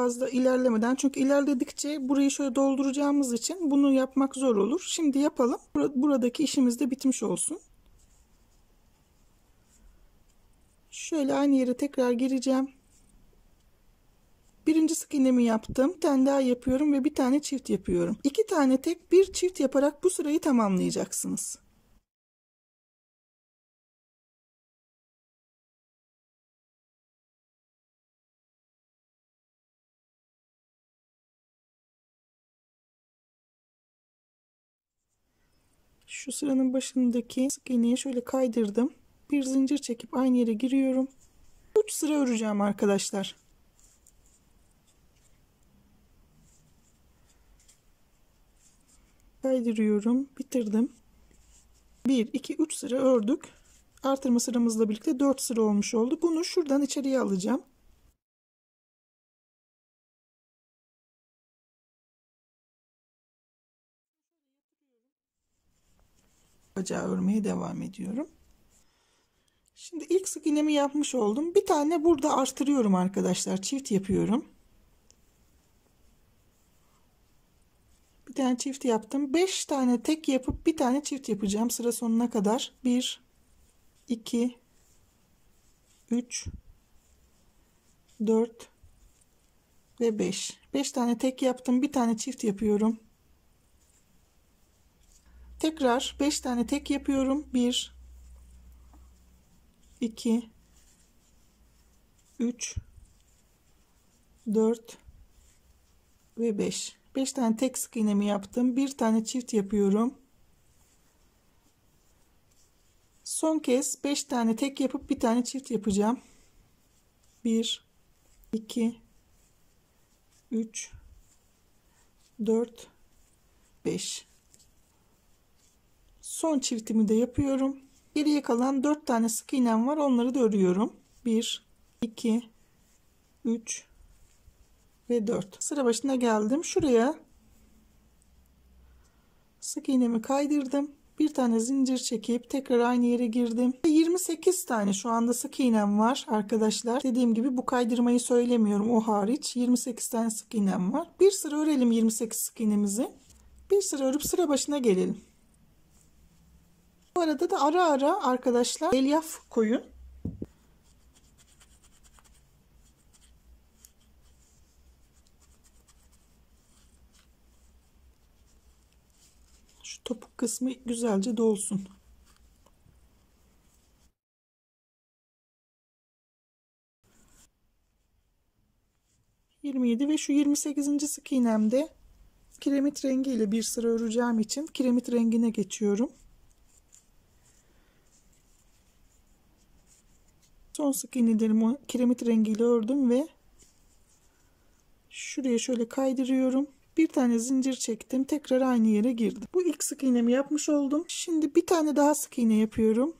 fazla ilerlemeden, çünkü ilerledikçe burayı şöyle dolduracağımız için bunu yapmak zor olur. Şimdi yapalım. Buradaki işimiz de bitmiş olsun. Şöyle aynı yere tekrar gireceğim. Birinci sık iğnemi yaptım. Bir tane daha yapıyorum ve bir tane çift yapıyorum. 2 tane tek, bir çift yaparak bu sırayı tamamlayacaksınız. Şu sıranın başındaki sık iğneyi şöyle kaydırdım. Bir zincir çekip aynı yere giriyorum. 3 sıra öreceğim arkadaşlar. Kaydırıyorum. Bitirdim. 1, 2, 3 sıra ördük. Artırma sıramızla birlikte 4 sıra olmuş oldu. Bunu şuradan içeriye alacağım. Bacağı örmeye devam ediyorum. Şimdi ilk sık iğnemi yapmış oldum. Bir tane burada artırıyorum arkadaşlar. Çift yapıyorum. Bir tane çift yaptım. 5 tane tek yapıp bir tane çift yapacağım sıra sonuna kadar. 1, 2, 3, 4 ve 5. 5 tane tek yaptım. Bir tane çift yapıyorum. Tekrar 5 tane tek yapıyorum. 1, 2, 3, 4 ve 5. 5 tane tek sık iğnemi yaptım. Bir tane çift yapıyorum. Son kez 5 tane tek yapıp bir tane çift yapacağım. 1, 2, 3, 4, 5. Son çiftimi de yapıyorum. Geriye kalan 4 tane sık iğnem var. Onları da örüyorum. 1, 2, 3 ve 4. Sıra başına geldim. Şuraya sık iğnemi kaydırdım. Bir tane zincir çekip tekrar aynı yere girdim. 28 tane şu anda sık iğnem var arkadaşlar. Dediğim gibi bu kaydırmayı söylemiyorum, o hariç. 28 tane sık iğnem var. Bir sıra örelim 28 sık iğnemizi. Bir sıra örüp sıra başına gelelim. Bu arada da ara ara arkadaşlar elyaf koyun. Şu topuk kısmı güzelce dolsun. ...27 ve şu 28. sık iğnemde kiremit rengi ile bir sıra öreceğim için kiremit rengine geçiyorum. Son sık iğnelerimi kiremit rengiyle ördüm ve şuraya şöyle kaydırıyorum. Bir tane zincir çektim. Tekrar aynı yere girdim. Bu ilk sık iğnemi yapmış oldum. Şimdi bir tane daha sık iğne yapıyorum.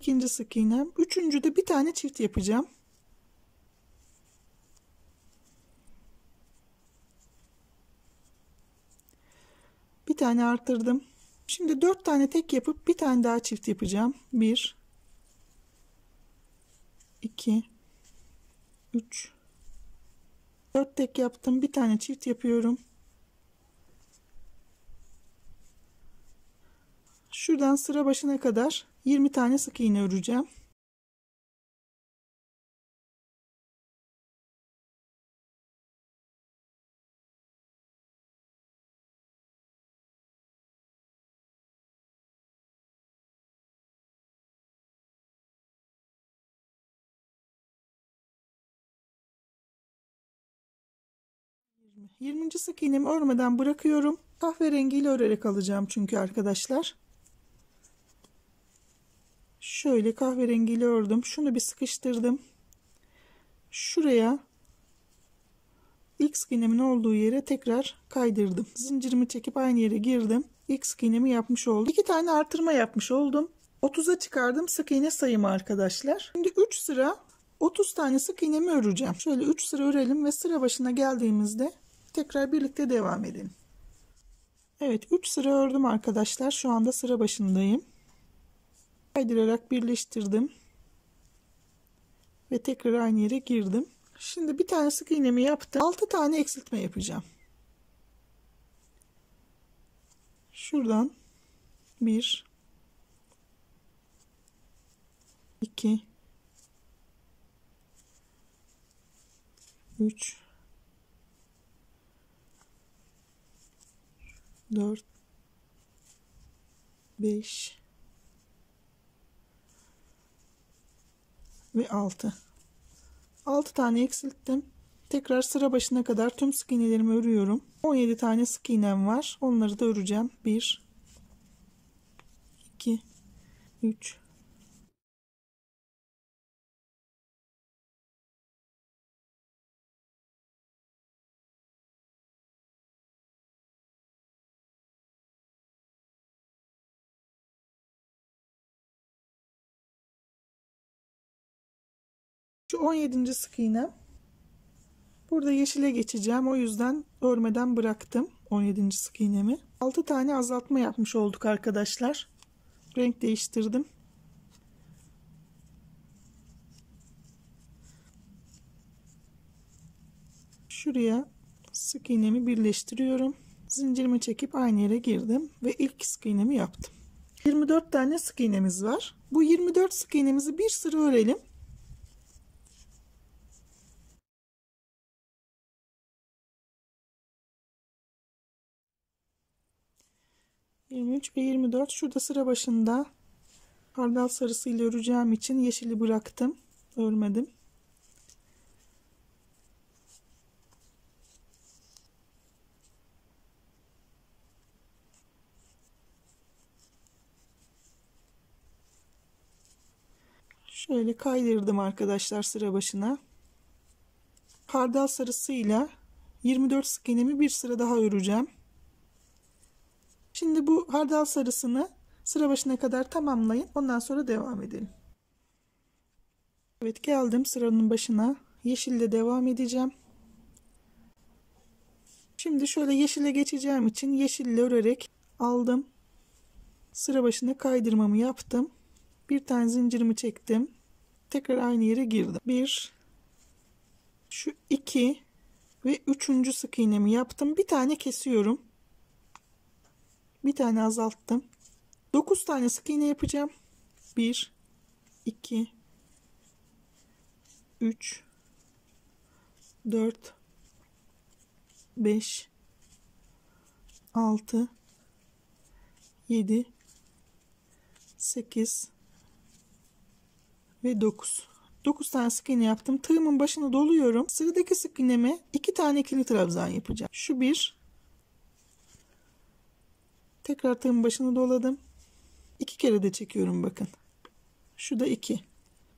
İkinci sık iğnem. Üçüncüde bir tane çift yapacağım. Bir tane arttırdım. Şimdi 4 tane tek yapıp bir tane daha çift yapacağım. 1, 2, 3, 4 tek yaptım. Bir tane çift yapıyorum. Şuradan sıra başına kadar 20 tane sık iğne öreceğim. Yirminci sık iğnemi örmeden bırakıyorum. Kahverengiyle örerek alacağım çünkü arkadaşlar. Şöyle kahverengiyle ördüm. Şunu bir sıkıştırdım. Şuraya ilk sık iğnemin olduğu yere tekrar kaydırdım. Zincirimi çekip aynı yere girdim. İlk sık iğnemi yapmış oldum. 2 tane artırma yapmış oldum. 30'a çıkardım sık iğne sayımı arkadaşlar. Şimdi 3 sıra 30 tane sık iğnemi öreceğim. Şöyle 3 sıra örelim ve sıra başına geldiğimizde tekrar birlikte devam edelim. Evet, 3 sıra ördüm arkadaşlar. Şu anda sıra başındayım. Kaydırarak birleştirdim. Ve tekrar aynı yere girdim. Şimdi bir tane sık iğnemi yaptım. 6 tane eksiltme yapacağım. Şuradan 1 2 3 4 5 ve 6. 6 tane eksilttim. Tekrar sıra başına kadar tüm sık iğnelerimi örüyorum. 17 tane sık iğnem var. Onları da öreceğim. 1 2 3 Şu 17. sık iğnem. Burada yeşile geçeceğim. O yüzden örmeden bıraktım 17. sık iğnemi. 6 tane azaltma yapmış olduk arkadaşlar. Renk değiştirdim. Şuraya sık iğnemi birleştiriyorum. Zincirimi çekip aynı yere girdim ve ilk sık iğnemi yaptım. 24 tane sık iğnemiz var. Bu 24 sık iğnemizi bir sıra örelim. 23 ve 24 şurada sıra başında hardal sarısıyla öreceğim için yeşili bıraktım. Örmedim. Şöyle kaydırdım arkadaşlar sıra başına. Hardal sarısıyla 24 sık iğnemi bir sıra daha öreceğim. Şimdi bu hardal sarısını sıra başına kadar tamamlayın. Ondan sonra devam edelim. Evet, geldim sıranın başına. Yeşille devam edeceğim. Şimdi şöyle yeşile geçeceğim için yeşille örerek aldım. Sıra başına kaydırmamı yaptım. Bir tane zincirimi çektim. Tekrar aynı yere girdim. 1 şu 2 ve 3. sık iğnemi yaptım. Bir tane kesiyorum. Bir tane azalttım. 9 tane sık iğne yapacağım. 1 2 3 4 5 6 7 8 ve 9. 9 tane sık iğne yaptım. Tığımın başını doluyorum. Sıradaki sık iğneme 2 tane ikili trabzan yapacağım. Şu 1. Tekrar tığımın başını doladım. 2 kere de çekiyorum bakın. Şu da 2.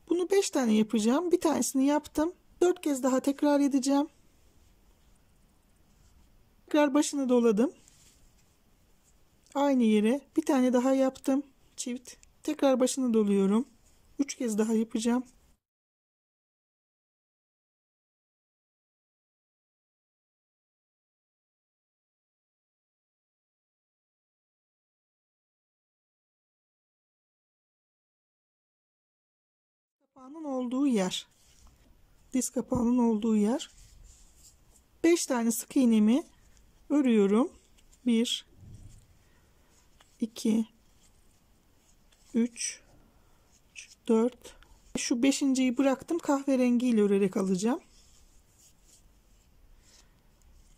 Bunu 5 tane yapacağım. Bir tanesini yaptım. 4 kez daha tekrar edeceğim. Tekrar başını doladım. Aynı yere bir tane daha yaptım. Çift. Tekrar başını doluyorum. 3 kez daha yapacağım. Kapağının olduğu yer. Diz kapağının olduğu yer. 5 tane sık iğnemi örüyorum. 1 2 3 4. Şu 5.'yi bıraktım. Kahverengiyle örerek alacağım.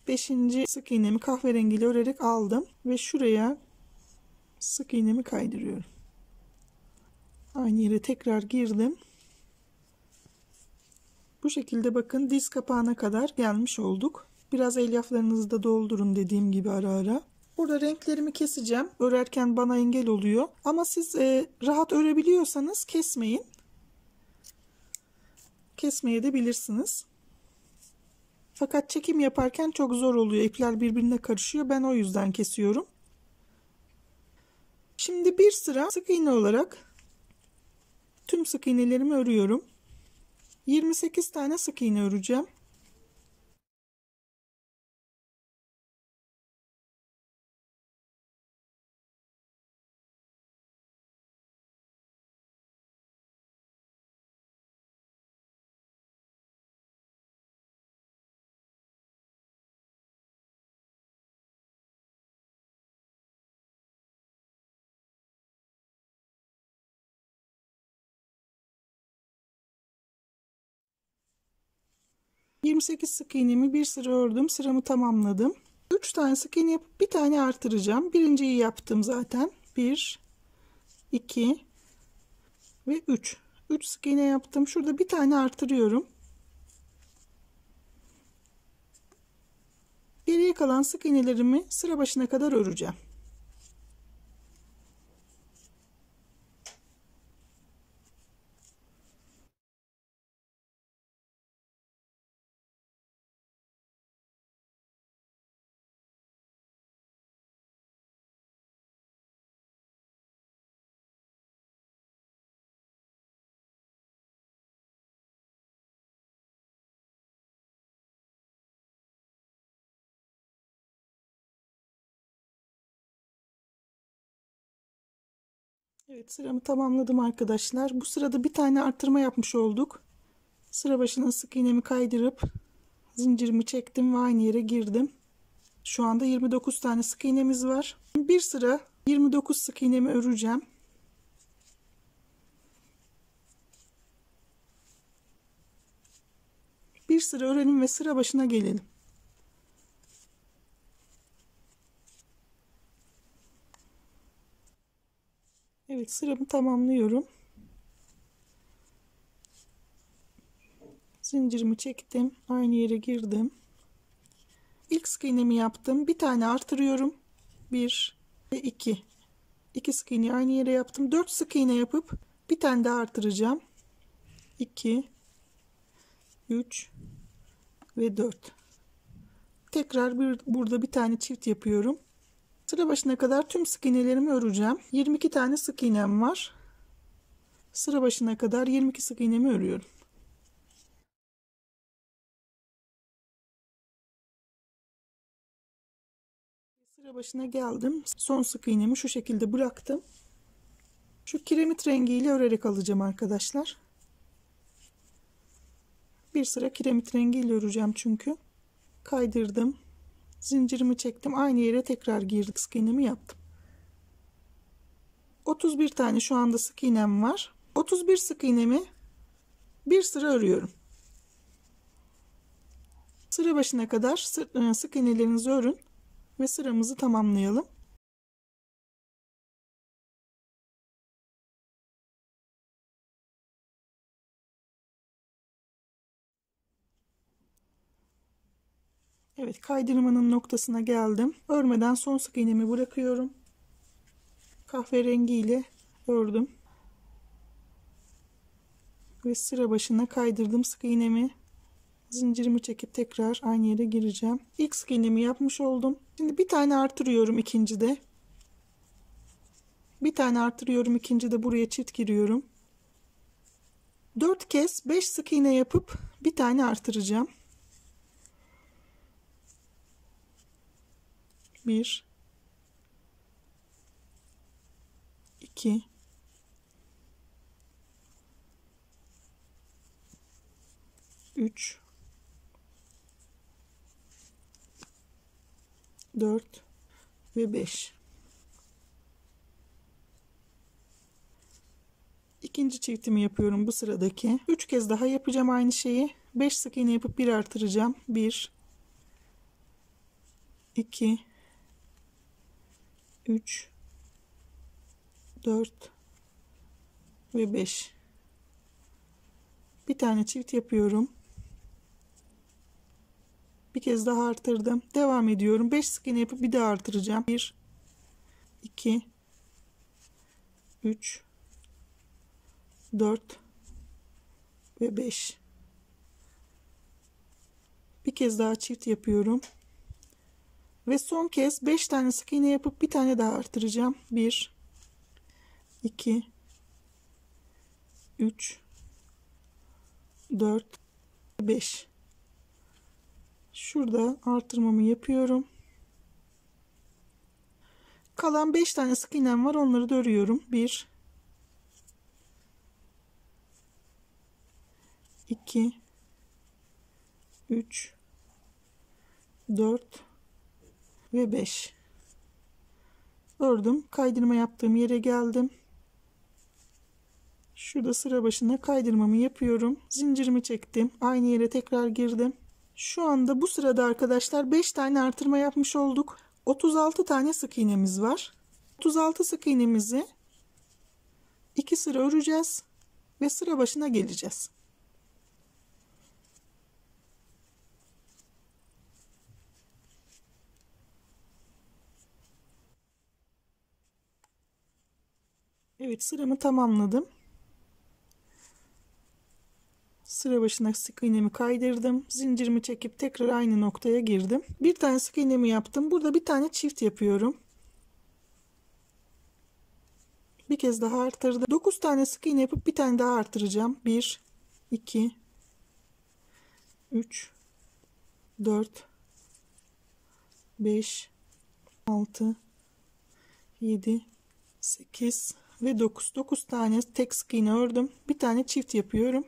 5. sık iğnemi kahverengiyle örerek aldım ve şuraya sık iğnemi kaydırıyorum. Aynı yere tekrar girdim. Bu şekilde bakın diz kapağına kadar gelmiş olduk. Biraz elyaflarınızı da doldurun dediğim gibi ara ara. Burada renklerimi keseceğim. Örerken bana engel oluyor. Ama siz rahat örebiliyorsanız kesmeyin. Kesmeye de bilirsiniz. Fakat çekim yaparken çok zor oluyor. İpler birbirine karışıyor. Ben o yüzden kesiyorum. Şimdi bir sıra sık iğne olarak tüm sık iğnelerimi örüyorum. 28 tane sık iğne öreceğim. 28 sık iğnemi bir sıra ördüm. Sıramı tamamladım. 3 tane sık iğne yapıp bir tane artıracağım. Birinciyi yaptım zaten. 1, 2 ve 3. 3 sık iğne yaptım. Şurada bir tane artırıyorum. Geriye kalan sık iğnelerimi sıra başına kadar öreceğim. Evet, sıramı tamamladım arkadaşlar. Bu sırada bir tane artırma yapmış olduk. Sıra başına sık iğnemi kaydırıp zincirimi çektim ve aynı yere girdim. Şu anda 29 tane sık iğnemiz var. Bir sıra 29 sık iğnemi öreceğim. Bir sıra örelim ve sıra başına gelelim. Evet, sıramı tamamlıyorum. Zincirimi çektim. Aynı yere girdim. İlk sık iğnemi yaptım. Bir tane artırıyorum. 1 ve 2. 2 sık iğne aynı yere yaptım. 4 sık iğne yapıp bir tane daha artıracağım. 2, 3 ve 4. Tekrar burada bir tane çift yapıyorum. Sıra başına kadar tüm sık iğnelerimi öreceğim. 22 tane sık iğnem var. Sıra başına kadar 22 sık iğnemi örüyorum. Sıra başına geldim. Son sık iğnemi şu şekilde bıraktım. Şu kiremit rengiyle örerek alacağım arkadaşlar. Bir sıra kiremit rengiyle öreceğim çünkü. Kaydırdım. Zincirimi çektim. Aynı yere tekrar girdik. Sık iğnemi yaptım. 31 tane şu anda sık iğnem var. 31 sık iğnemi bir sıra örüyorum. Sıra başına kadar sık iğnelerinizi örün ve sıramızı tamamlayalım. Evet, kaydırmanın noktasına geldim. Örmeden son sık iğnemi bırakıyorum. Kahverengi ile ördüm. Ve sıra başına kaydırdım sık iğnemi. Zincirimi çekip tekrar aynı yere gireceğim. İlk sık iğnemi yapmış oldum. Şimdi bir tane artırıyorum ikincide. Bir tane artırıyorum ikincide, buraya çift giriyorum. 4 kez 5 sık iğne yapıp bir tane artıracağım. 1, 2, 3, 4 ve 5. İkinci çiftimi yapıyorum bu sıradaki. 3 kez daha yapacağım aynı şeyi. 5 sık iğne yapıp bir artıracağım. 1, 2, 3, 4 ve 5. Bir tane çift yapıyorum. Bir kez daha artırdım. Devam ediyorum. 5 sık iğne yapıp bir daha artıracağım. 1, 2, 3, 4 ve 5. Bir kez daha çift yapıyorum. Ve son kez 5 tane sık iğne yapıp bir tane daha artıracağım. 1, 2, 3, 4, 5. Şurada artırmamı yapıyorum. Kalan 5 tane sık iğnem var. Onları da örüyorum. 1, 2, 3, 4 ve 5. Ördüm. Kaydırma yaptığım yere geldim. Şurada sıra başına kaydırmamı yapıyorum. Zincirimi çektim. Aynı yere tekrar girdim. Şu anda bu sırada arkadaşlar 5 tane artırma yapmış olduk. 36 tane sık iğnemiz var. 36 sık iğnemizi 2 sıra öreceğiz ve sıra başına geleceğiz. Evet, sıramı tamamladım. Sıra başına sık iğnemi kaydırdım. Zincirimi çekip tekrar aynı noktaya girdim. Bir tane sık iğnemi yaptım. Burada bir tane çift yapıyorum. Bir kez daha artırdım. 9 tane sık iğne yapıp bir tane daha artıracağım. 1, 2, 3, 4, 5, 6, 7, 8 ve 9. 9 tane tek sık iğne ördüm. Bir tane çift yapıyorum.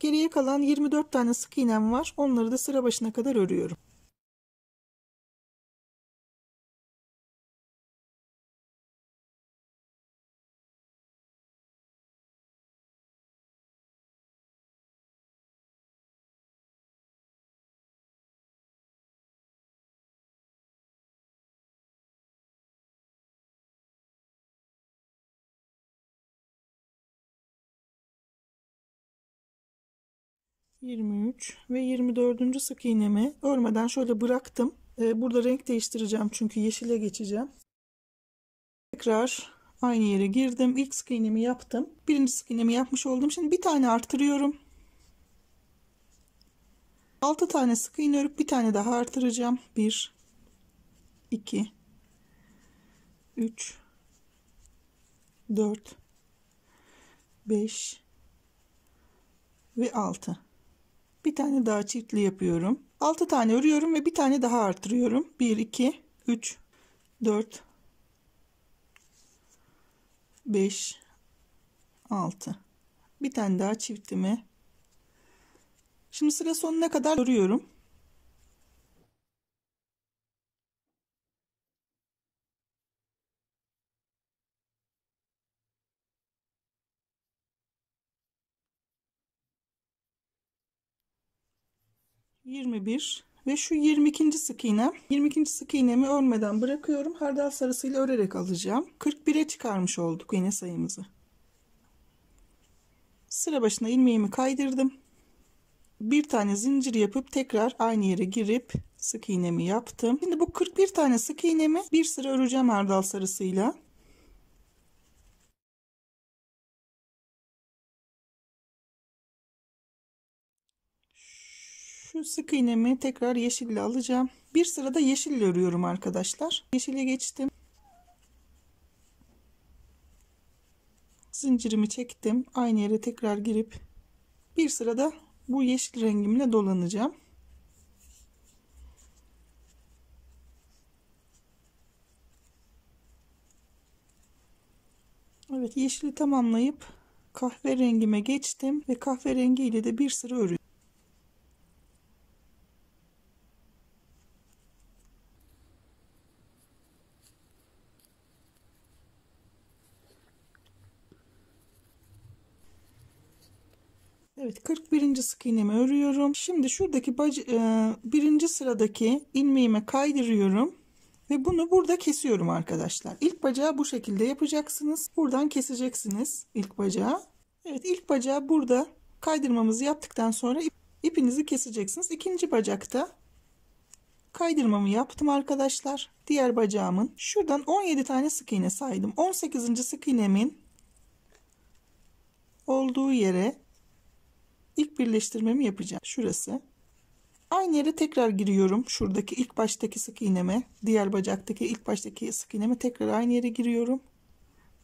Geriye kalan 24 tane sık iğnem var. Onları da sıra başına kadar örüyorum. ...23 ve 24. sık iğnemi örmeden şöyle bıraktım. Burada renk değiştireceğim çünkü yeşile geçeceğim. Tekrar aynı yere girdim. İlk sık iğnemi yaptım. Birinci sık iğnemi yapmış oldum. Şimdi bir tane artırıyorum. 6 tane sık iğne örüp bir tane daha artıracağım. 1, 2, 3, 4, 5 ve 6. Bir tane daha çiftli yapıyorum. 6 tane örüyorum ve bir tane daha artırıyorum. 1, 2, 3, 4, 5, 6. Bir tane daha çiftimi. Şimdi sıra sonuna kadar örüyorum. ...21 ve şu 22. sık iğnem. 22. sık iğnemi örmeden bırakıyorum. Hardal sarısıyla örerek alacağım. 41'e çıkarmış olduk iğne sayımızı. Sıra başına ilmeğimi kaydırdım. Bir tane zincir yapıp tekrar aynı yere girip sık iğnemi yaptım. Şimdi bu 41 tane sık iğnemi bir sıra öreceğim hardal sarısıyla. Şu sık iğnemi tekrar yeşille alacağım. Bir sırada yeşille örüyorum arkadaşlar. Yeşile geçtim. Zincirimi çektim. Aynı yere tekrar girip bir sırada bu yeşil rengimle dolanacağım. Evet, yeşili tamamlayıp kahverengime geçtim ve kahverengi ile de bir sıra örüyorum. Evet, 41. sık iğnemi örüyorum. Şimdi şuradaki birinci sıradaki ilmeğime kaydırıyorum ve bunu burada kesiyorum arkadaşlar. İlk bacağı bu şekilde yapacaksınız. Buradan keseceksiniz ilk bacağı. Evet, ilk bacağı burada kaydırmamızı yaptıktan sonra ipinizi keseceksiniz. İkinci bacakta kaydırmamı yaptım arkadaşlar. Diğer bacağımın şuradan 17 tane sık iğne saydım. 18. sık iğnemin olduğu yere İlk birleştirmemi yapacağım. Şurası. Aynı yere tekrar giriyorum. Şuradaki ilk baştaki sık iğneme, diğer bacaktaki ilk baştaki sık iğneme tekrar aynı yere giriyorum.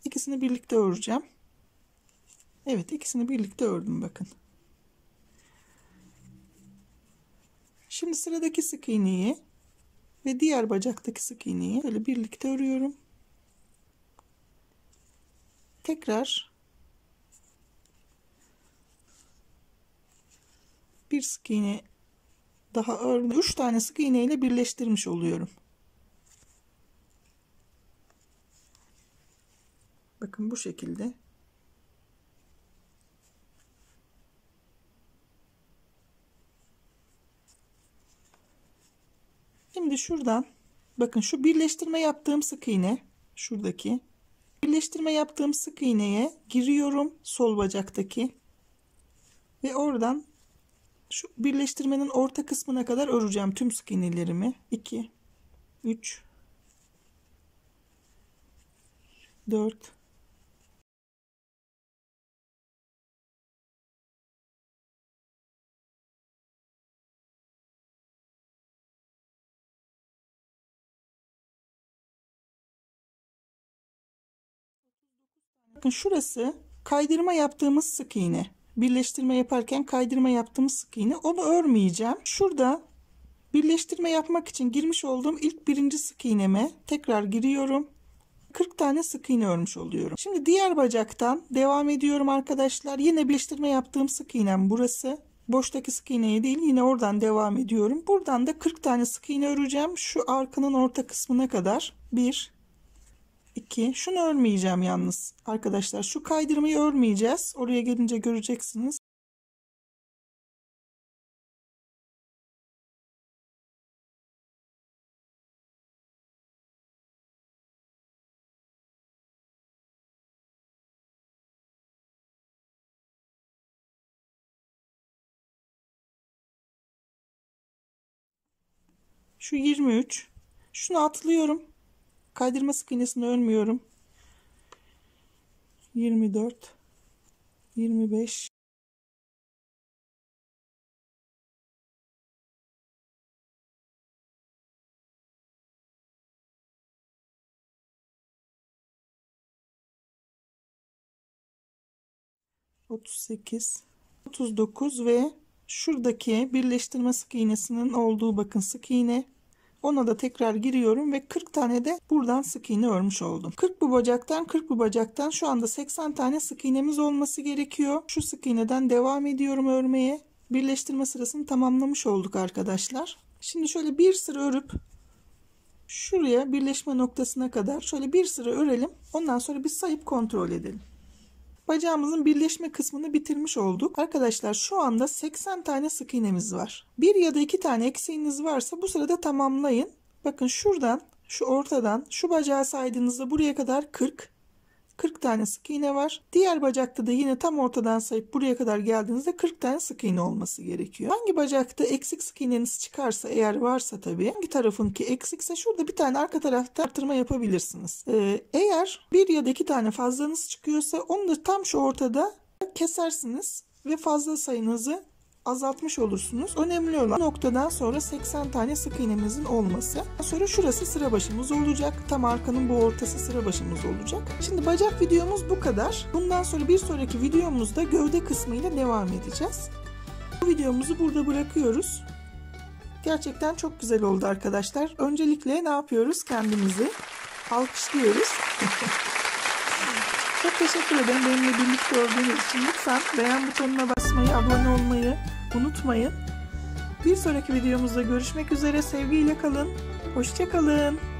İkisini birlikte öreceğim. Evet, ikisini birlikte ördüm bakın. Şimdi sıradaki sık iğneyi ve diğer bacaktaki sık iğneyi böyle birlikte örüyorum. Tekrar bir sık iğne daha ördüm. 3 tane sık iğne ile birleştirmiş oluyorum. Bakın bu şekilde. Şimdi şuradan bakın şu birleştirme yaptığım sık iğne, şuradaki birleştirme yaptığım sık iğneye giriyorum, sol bacaktaki, ve oradan şu birleştirmenin orta kısmına kadar öreceğim tüm sık iğnelerimi. 2 3 4 Bakın şurası kaydırma yaptığımız sık iğne. Birleştirme yaparken kaydırma yaptığımız sık iğne. Onu örmeyeceğim. Şurada birleştirme yapmak için girmiş olduğum ilk birinci sık iğneme tekrar giriyorum. 40 tane sık iğne örmüş oluyorum. Şimdi diğer bacaktan devam ediyorum arkadaşlar. Yine birleştirme yaptığım sık iğnem burası. Boştaki sık iğneye değil, yine oradan devam ediyorum. Buradan da 40 tane sık iğne öreceğim. Şu arkanın orta kısmına kadar. 1 2. Şunu örmeyeceğim yalnız arkadaşlar. Şu kaydırmayı örmeyeceğiz. Oraya gelince göreceksiniz. Şu 23. Şunu atlıyorum. Kaydırma sık iğnesini örmüyorum. 24 25 38 39 ve şuradaki birleştirme sık iğnesinin olduğu bakın sık iğne. Ona da tekrar giriyorum ve 40 tane de buradan sık iğne örmüş oldum. 40 bu bacaktan, 40 bu bacaktan, şu anda 80 tane sık iğnemiz olması gerekiyor. Şu sık iğneden devam ediyorum örmeye. Birleştirme sırasını tamamlamış olduk arkadaşlar. Şimdi şöyle bir sıra örüp şuraya birleşme noktasına kadar şöyle bir sıra örelim. Ondan sonra bir sayıp kontrol edelim. Bacağımızın birleşme kısmını bitirmiş olduk. Arkadaşlar şu anda 80 tane sık iğnemiz var. Bir ya da iki tane eksiğiniz varsa bu sırada tamamlayın. Bakın şuradan, şu ortadan, şu bacağı saydığınızda buraya kadar 40 tane sık iğne var. Diğer bacakta da yine tam ortadan sayıp buraya kadar geldiğinizde 40 tane sık iğne olması gerekiyor. Hangi bacakta eksik sık iğneniz çıkarsa, eğer varsa tabii, hangi tarafınki eksikse şurada bir tane arka tarafta artırma yapabilirsiniz. Eğer bir ya da iki tane fazlanız çıkıyorsa onu da tam şu ortada kesersiniz ve fazla sayınızı azaltmış olursunuz. Önemli olan noktadan sonra 80 tane sık iğnemizin olması. Sonra şurası sıra başımız olacak. Tam arkanın bu ortası sıra başımız olacak. Şimdi bacak videomuz bu kadar. Bundan sonra bir sonraki videomuzda gövde kısmıyla devam edeceğiz. Bu videomuzu burada bırakıyoruz. Gerçekten çok güzel oldu arkadaşlar. Öncelikle ne yapıyoruz? Kendimizi alkışlıyoruz. Çok teşekkür ederim benimle birlikte olduğunuz için. Lütfen beğen butonuna basmayı, abone olmayı unutmayın. Bir sonraki videomuzda görüşmek üzere. Sevgiyle kalın. Hoşça kalın.